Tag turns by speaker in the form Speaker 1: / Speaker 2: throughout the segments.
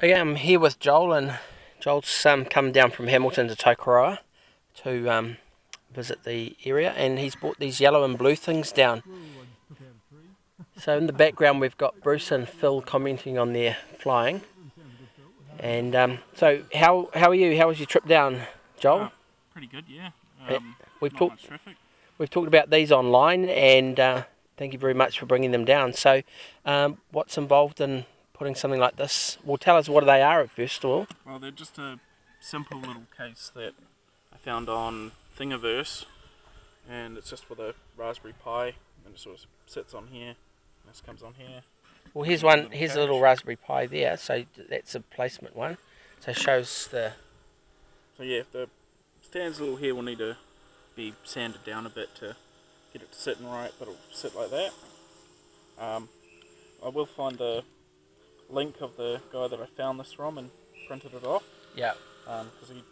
Speaker 1: Okay, I'm here with Joel, and Joel's come down from Hamilton to Tokoroa to visit the area, and he's brought these yellow and blue things down. So in the background we've got Bruce and Phil commenting on their flying. And so how are you? How was your trip down, Joel?
Speaker 2: Pretty good, yeah.
Speaker 1: We've talked about these online, and thank you very much for bringing them down. So what's involved in putting something like this? Well, tell us what they are first of all.
Speaker 2: Well, they're just a simple little case that I found on Thingiverse, and it's just for the Raspberry Pi, and it sort of sits on here, and this comes on here.
Speaker 1: Well, here's one. Here's a little Raspberry Pi there, so that's a placement one. So it shows the...
Speaker 2: So yeah, the stands little here will need to be sanded down a bit to get it to sitting right, but it'll sit like that. I will find the link of the guy that I found this from and printed it off.
Speaker 1: Yeah.
Speaker 2: Because he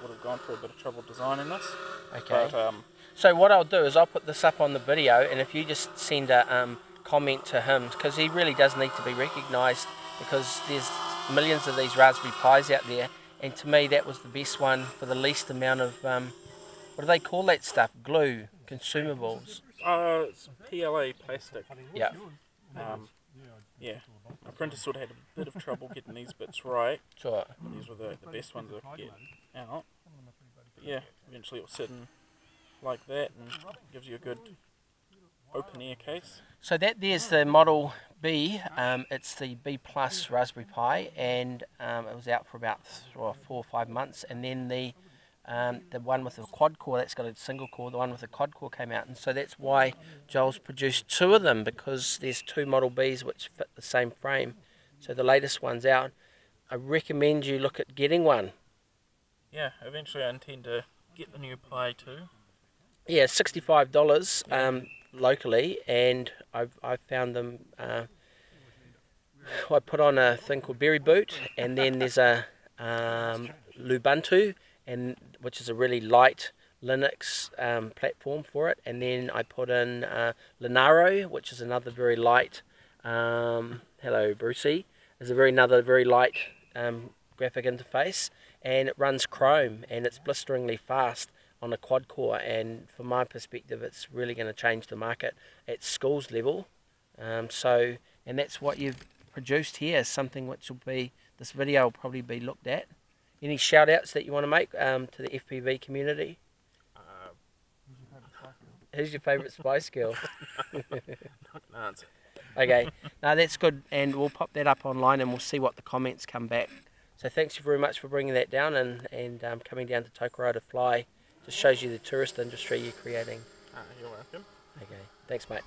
Speaker 2: would have gone through a bit of trouble designing this.
Speaker 1: Okay.
Speaker 2: But,
Speaker 1: so what I'll do is I'll put this up on the video, and if you just send a comment to him, because he really does need to be recognised, because there's millions of these Raspberry Pis out there, and to me that was the best one for the least amount of what do they call that stuff? Glue, consumables.
Speaker 2: It's PLA plastic.
Speaker 1: Yeah.
Speaker 2: Yeah. My printer sort of had a bit of trouble getting these bits right.
Speaker 1: Sure.
Speaker 2: These were the best ones I could get out. But yeah, eventually it will sit in like that and gives you a good open air case.
Speaker 1: So there's the Model B. It's the B Plus Raspberry Pi, and it was out for about 4 or 5 months, and then the one with the quad core, that's got a single core, the one with the quad core came out, and so that's why Joel's produced 2 of them, because there's 2 Model Bs which fit the same frame. So the latest one's out. I recommend you look at getting one.
Speaker 2: Yeah, eventually I intend to get the new Pi too.
Speaker 1: Yeah, $65 locally, and I've found them. I put on a thing called Berry Boot, and then there's a Lubuntu, and which is a really light Linux platform for it, and then I put in Linaro, which is another very light. Hello, Brucey. Is another very light graphic interface, and it runs Chrome, and it's blisteringly fast on a quad core, and from my perspective it's really going to change the market at schools level. And that's what you've produced here, something which will be, this video will probably be looked at. Any shout outs that you want to make to the FPV community? Who's your favourite Spice Girl?
Speaker 2: Not gonna answer.
Speaker 1: Okay, no, that's good, and we'll pop that up online and we'll see what the comments come back. So thanks very much for bringing that down and coming down to Tokoroa to fly. Just shows you the tourist industry you're creating.
Speaker 2: You're welcome.
Speaker 1: Okay, thanks mate.